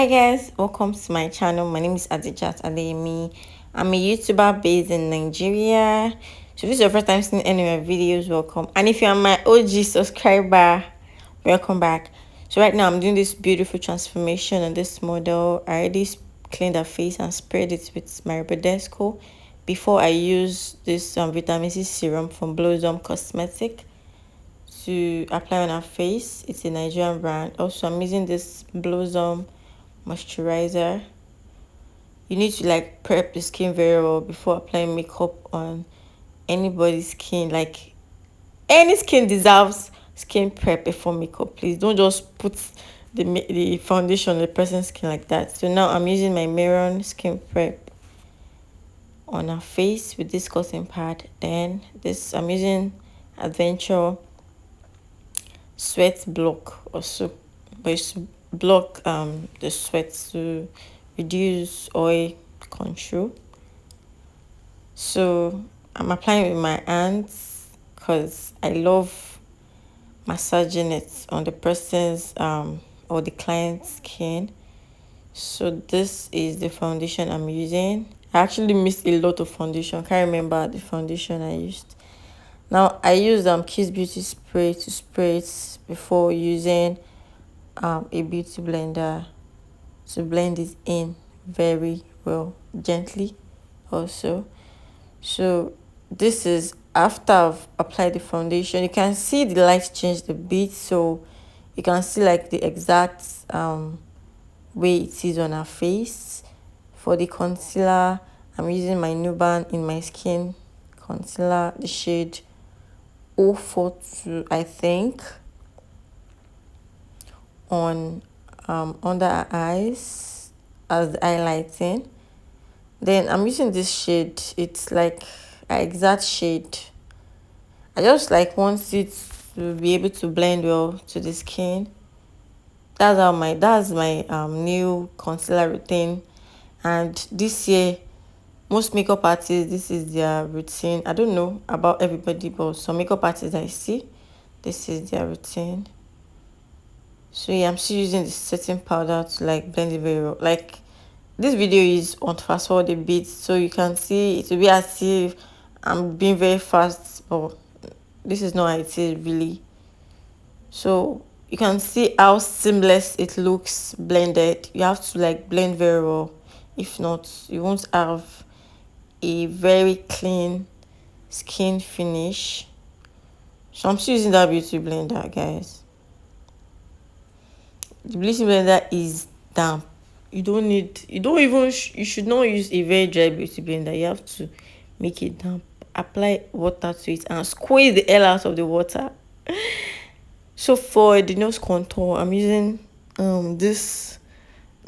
Hi guys, welcome to my channel. My name is Adijat Adeyemi. I'm a YouTuber based in Nigeria. So if this is your first time seeing any of my videos, welcome. And if you are my OG subscriber, welcome back. So right now I'm doing this beautiful transformation on this model. I already cleaned her face and sprayed it with my Rebedesco before I use this vitamin C serum from Blossom Cosmetic to apply on her face. It's a Nigerian brand. Also, I'm using this Blossom moisturizer. You need to like prep the skin very well before applying makeup on anybody's skin. Like any skin deserves skin prep before makeup. Please don't just put the foundation on the person's skin like that. So now I'm using my Miron skin prep on her face with this cotton pad. Then this I'm using Adventure sweat block also, but it's to block the sweat to reduce oil control. So I'm applying with my hands because I love massaging it on the person's or the client's skin. So this is the foundation I'm using. I actually missed a lot of foundation. Can't remember the foundation I used. Now I use Kiss Beauty spray to spray it before using a beauty blender to blend it in very well, gently also. So this is after I've applied the foundation. You can see the light changed a bit, so you can see like the exact way it is on her face. For the concealer, I'm using my Nuban in my skin concealer, the shade 042, I think, on under her eyes as the highlighting. Then I'm using this shade. It's like an exact shade. I just like want it to be able to blend well to the skin. That's my new concealer routine. And this year, most makeup artists, this is their routine. I don't know about everybody, but some makeup artists I see, this is their routine. So yeah, I'm still using the setting powder to like blend it very well. Like this video is on fast forward a bit, so you can see it will be as if I'm being very fast, but this is not how it is really. So you can see how seamless it looks blended. You have to like blend very well. If not, you won't have a very clean skin finish. So I'm still using that beauty blender, guys. The beauty blender is damp. You don't need, you don't even, you should not use a very dry beauty blender. You have to make it damp. Apply water to it and squeeze the hell out of the water. So for the nose contour, I'm using this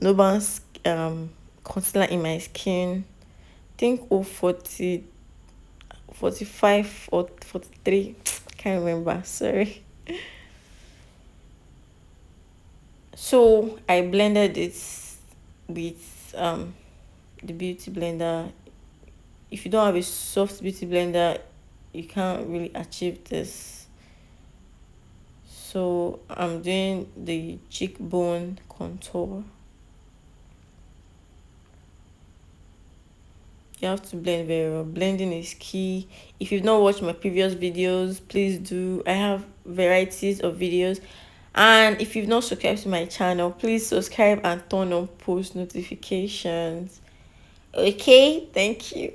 Nuban's concealer in my skin. I think 45 or 43. Can't remember. Sorry. So I blended it with the beauty blender. If you don't have a soft beauty blender, you can't really achieve this. So I'm doing the cheekbone contour. You have to blend very well. Blending is key. If you've not watched my previous videos, please do. I have varieties of videos. And if you've not subscribed to my channel, please subscribe and turn on post notifications. Okay, thank you.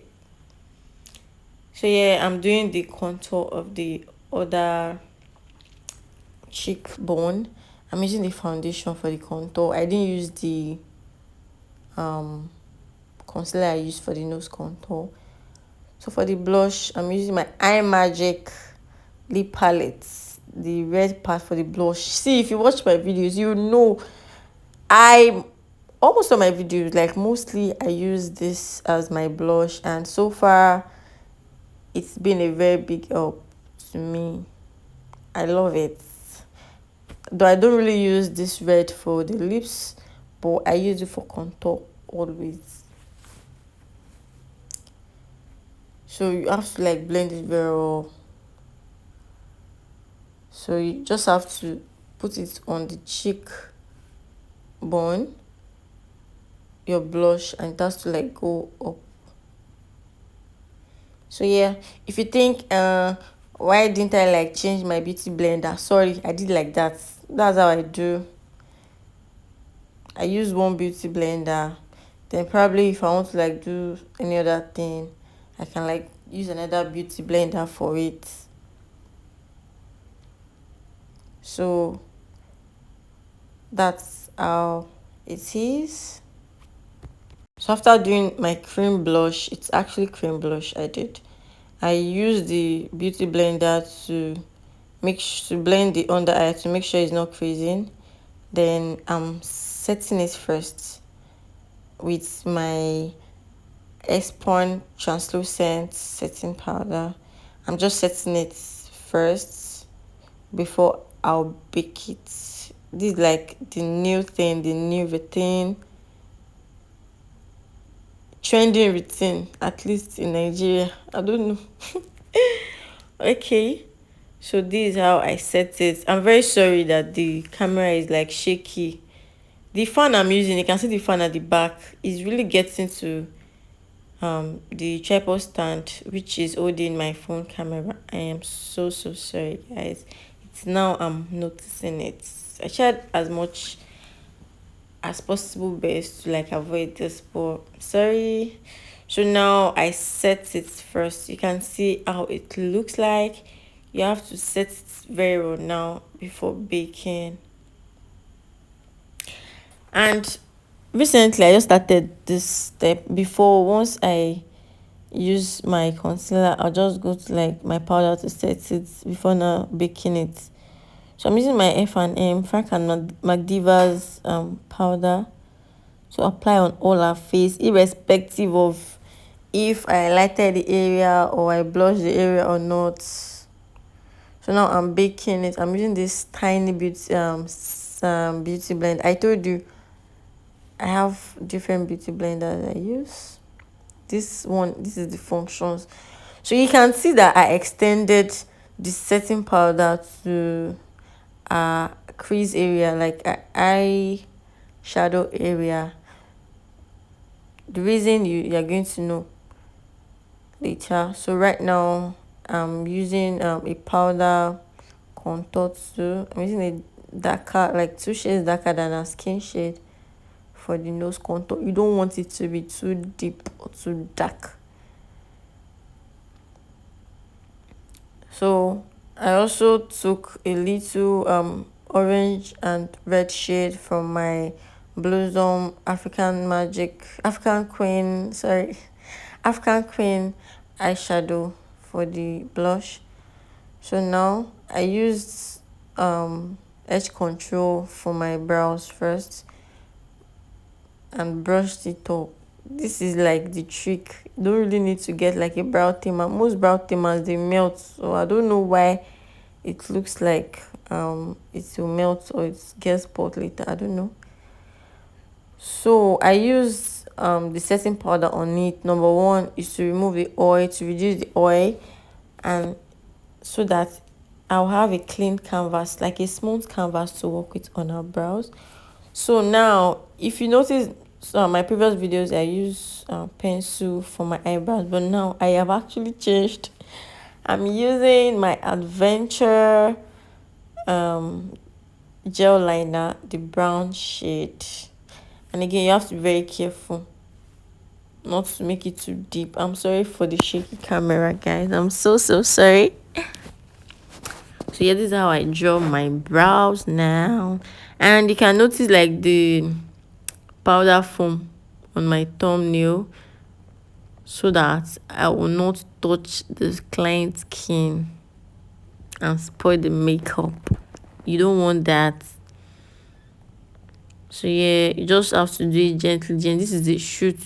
So yeah, I'm doing the contour of the other cheekbone. I'm using the foundation for the contour. I didn't use the concealer I used for the nose contour. So for the blush, I'm using my Eye Magic lip palette, the red part for the blush. See, if you watch my videos, you know I almost on my videos, like mostly I use this as my blush, and so far it's been a very big help to me. I love it. Though I don't really use this red for the lips, but I use it for contour always. So you have to like blend it very well. So you just have to put it on the cheek bone your blush and it has to like go up. So yeah, if you think why didn't I like change my beauty blender, sorry, I did like that. That's how I do. I use one beauty blender, then probably if I want to like do any other thing, I can like use another beauty blender for it. So that's how it is. So after doing my cream blush, it's actually cream blush I did. I use the beauty blender to to blend the under eye to make sure it's not creasing. Then I'm setting it first with my Espon translucent setting powder. I'm just setting it first before I'll bake it. This is like the new thing, the new routine, trending routine, at least in Nigeria. I don't know. Okay, so this is how I set it. I'm very sorry that the camera is like shaky. The fan I'm using, you can see the fan at the back, is really getting to the tripod stand which is holding my phone camera. I am so sorry guys. It's now I'm noticing it. I tried as much as possible best to like avoid this, but sorry. So now I set it first. You can see how it looks like. You have to set it very well now before baking. And recently I just started this step. Before, once I use my concealer, I'll just go to like my powder to set it before now baking it. So I'm using my F&M Frank and McDiva's powder to apply on all our face, irrespective of if I lighted the area or I blushed the area or not. So now I'm baking it. I'm using this tiny beauty blend. I told you I have different beauty blenders I use. This is the functions. So you can see that I extended the setting powder to crease area, like eye shadow area. The reason you're going to know later. So right now I'm using a powder contour too. I'm using a darker, like 2 shades darker than a skin shade for the nose contour. You don't want it to be too deep or too dark. So I also took a little orange and red shade from my Blossom African Queen, sorry, African Queen eyeshadow for the blush. So now I used edge control for my brows first and brushed it up. This is like the trick. You don't really need to get like a brow tamer. Most brow tamers they melt, so I don't know why it looks like it will melt or it gets spot later. I don't know. So I use the setting powder on it. Number one is to remove the oil, to reduce the oil, and so that I'll have a clean canvas, like a smooth canvas to work with on our brows. So now, if you notice, my previous videos I use pencil for my eyebrows, but now I have actually changed. I'm using my Adventure gel liner, the brown shade. And again, you have to be very careful not to make it too deep. I'm sorry for the shaky camera, guys. I'm so sorry. So yeah, this is how I draw my brows now. And you can notice like the powder foam on my thumbnail so that I will not touch the client's skin and spoil the makeup. You don't want that. So yeah, you just have to do it gently. This is the shoot.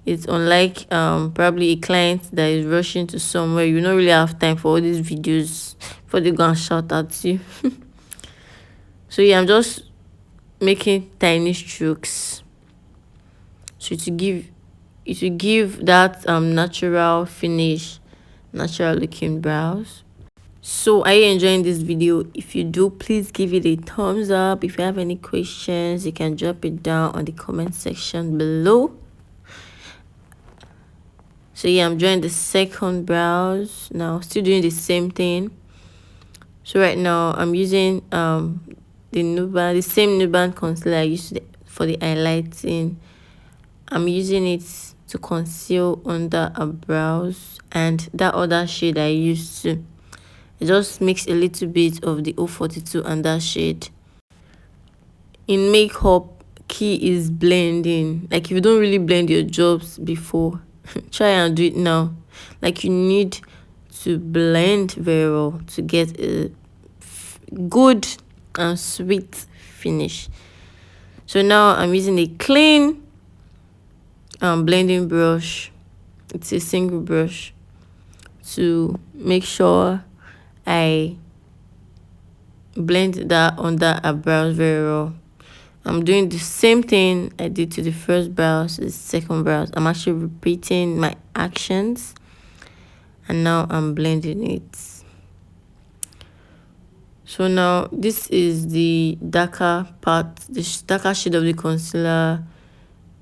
It's unlike probably a client that is rushing to somewhere. You don't really have time for all these videos before they go and shout at you. So yeah, I'm just making tiny strokes. So to give that natural finish, natural looking brows. So are you enjoying this video? If you do, please give it a thumbs up. If you have any questions, you can drop it down on the comment section below. So yeah, I'm doing the second brows now, still doing the same thing. So right now I'm using the same Nuban concealer I used for the highlighting. I'm using it to conceal under our brows, and that other shade I used to, I just mix a little bit of the 042 and that shade. In makeup, key is blending. Like if you don't really blend your jobs before, try and do it now. Like you need to blend very well to get a good and sweet finish. So now I'm using a clean blending brush. It's a single brush to make sure I blend that under our brows very well. I'm doing the same thing I did to the first brows, the second brows. I'm actually repeating my actions, and now I'm blending it. So now this is the darker part, the darker shade of the concealer.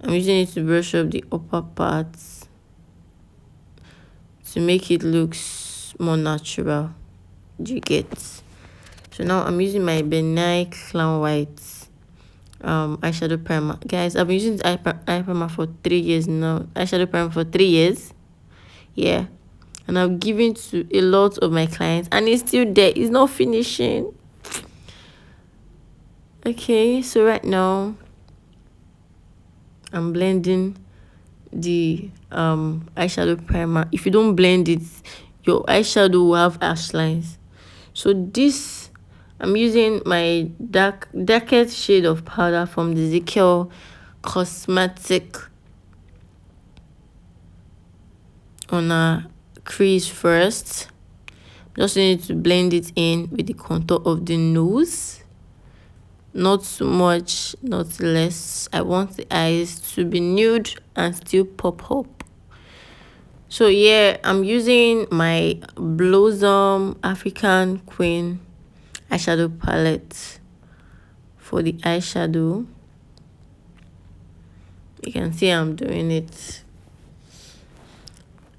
I'm using it to brush up the upper parts to make it look more natural. Do you get? So now I'm using my Benai Clown White eyeshadow primer. Guys, I've been using this eye primer for 3 years now. Eyeshadow primer for 3 years. Yeah. And I've given to a lot of my clients, and it's still there. It's not finishing. Okay, so right now I'm blending the eyeshadow primer. If you don't blend it, your eyeshadow will have harsh lines. So this, I'm using my darkest shade of powder from the Ezekiel Cosmetic on a crease first. Just need to blend it in with the contour of the nose. Not too much, not less. I want the eyes to be nude and still pop up. So yeah, I'm using my Blossom African Queen eyeshadow palette for the eyeshadow. You can see I'm doing it.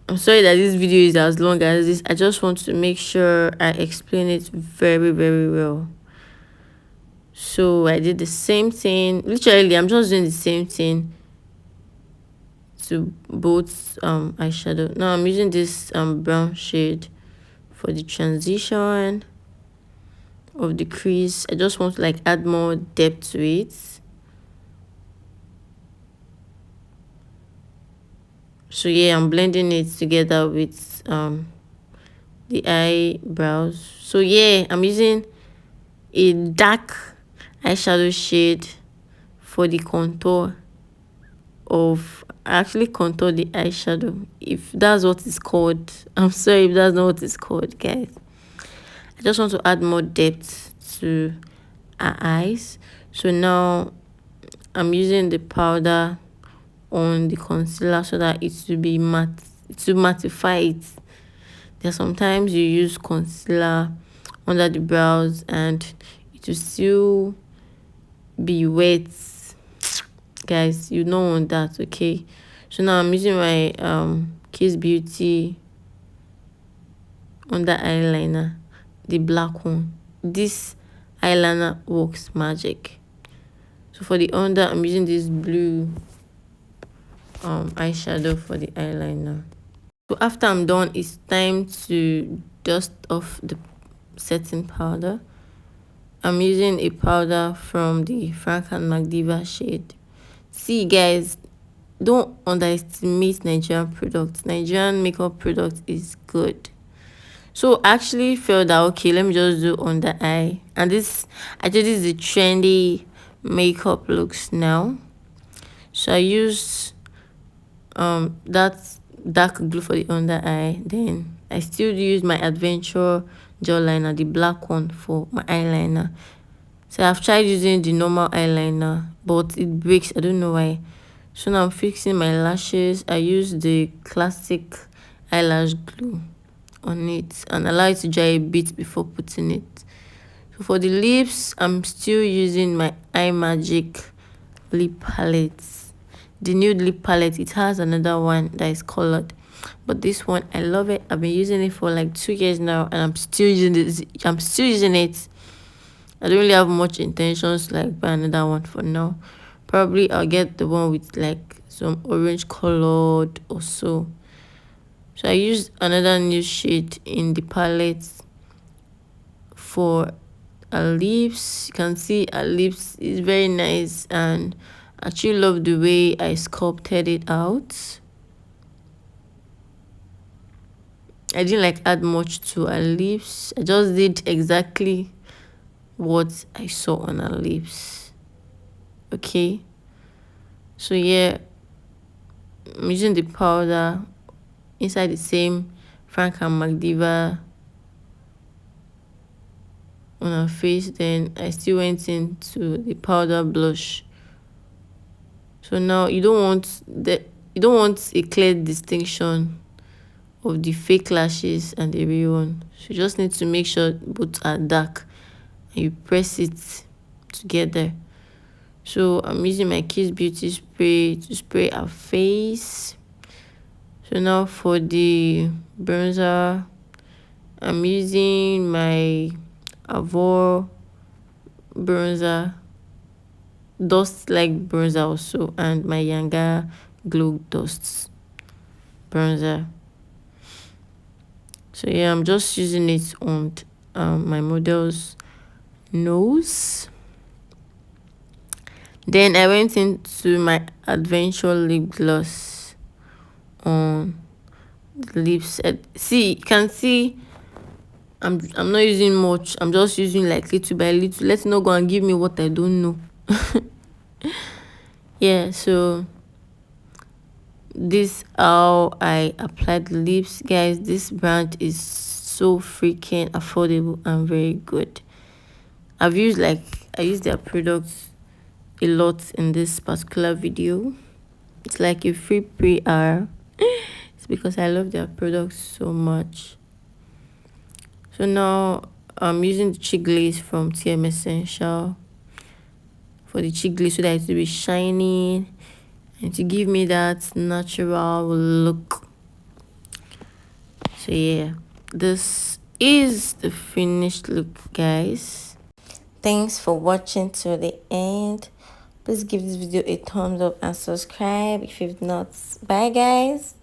I'm sorry that this video is as long as this. I just want to make sure I explain it very, very well. So I did the same thing. Literally, I'm just doing the same thing to both eyeshadow. Now I'm using this brown shade for the transition of the crease. I just want to like add more depth to it. So yeah, I'm blending it together with the eyebrows. So yeah, I'm using a dark eyeshadow shade for the contour of, I actually contour the eyeshadow, if that's what it's called. I'm sorry if that's not what it's called, guys. I just want to add more depth to our eyes. So now I'm using the powder on the concealer so that it will be matte, to mattify it. There's sometimes you use concealer under the brows and it will still be wet. Guys, you don't want that, okay? So now I'm using my Kiss Beauty under eyeliner, the black one. This eyeliner works magic. So for the under, I'm using this blue eyeshadow for the eyeliner. So after I'm done, it's time to dust off the setting powder. I'm using a powder from the Frank and McDiva shade. See guys, don't underestimate Nigerian products. Nigerian makeup product is good. So I actually felt that okay, let me just do under eye. And this actually is the trendy makeup looks now. So I used that dark glue for the under eye. Then I still use my Adventure gel liner, the black one, for my eyeliner. So I've tried using the normal eyeliner, but it breaks. I don't know why. So now I'm fixing my lashes. I use the classic eyelash glue. on it and allow it to dry a bit before putting it. So for the lips, I'm still using my iMagic lip palette. The nude lip palette, it has another one that is colored, but this one I love it. I've been using it for like 2 years now, and I'm still using it. I don't really have much intentions to like buy another one for now. Probably I'll get the one with like some orange colored or so. So I used another new shade in the palette for her lips. You can see her lips is very nice, and I actually love the way I sculpted it out. I didn't like add much to her lips. I just did exactly what I saw on her lips. Okay. So yeah, I'm using the powder inside the same Frank and McDiva on her face. Then I still went into the powder blush. So now you don't want a clear distinction of the fake lashes and the real one. So you just need to make sure both are dark and you press it together. So I'm using my Kiss Beauty spray to spray her face. So now for the bronzer, I'm using my Avor bronzer, dust like bronzer also, and my Yanga Glow Dust bronzer. So yeah, I'm just using it on my model's nose. Then I went into my Adventure lip gloss on the lips. See, you can see I'm not using much. I'm just using like little by little. Let's not go and give me what I don't know. Yeah, so this how I applied the lips, guys. This brand is so freaking affordable and very good. I used their products a lot in this particular video. It's like a free PR. It's because I love their products so much. So now I'm using the cheek glaze from TM Essential for the cheek glaze so that it will be shiny and to give me that natural look. So yeah, this is the finished look, guys. Thanks for watching to the end. Please give this video a thumbs up and subscribe if you've not. Bye, guys.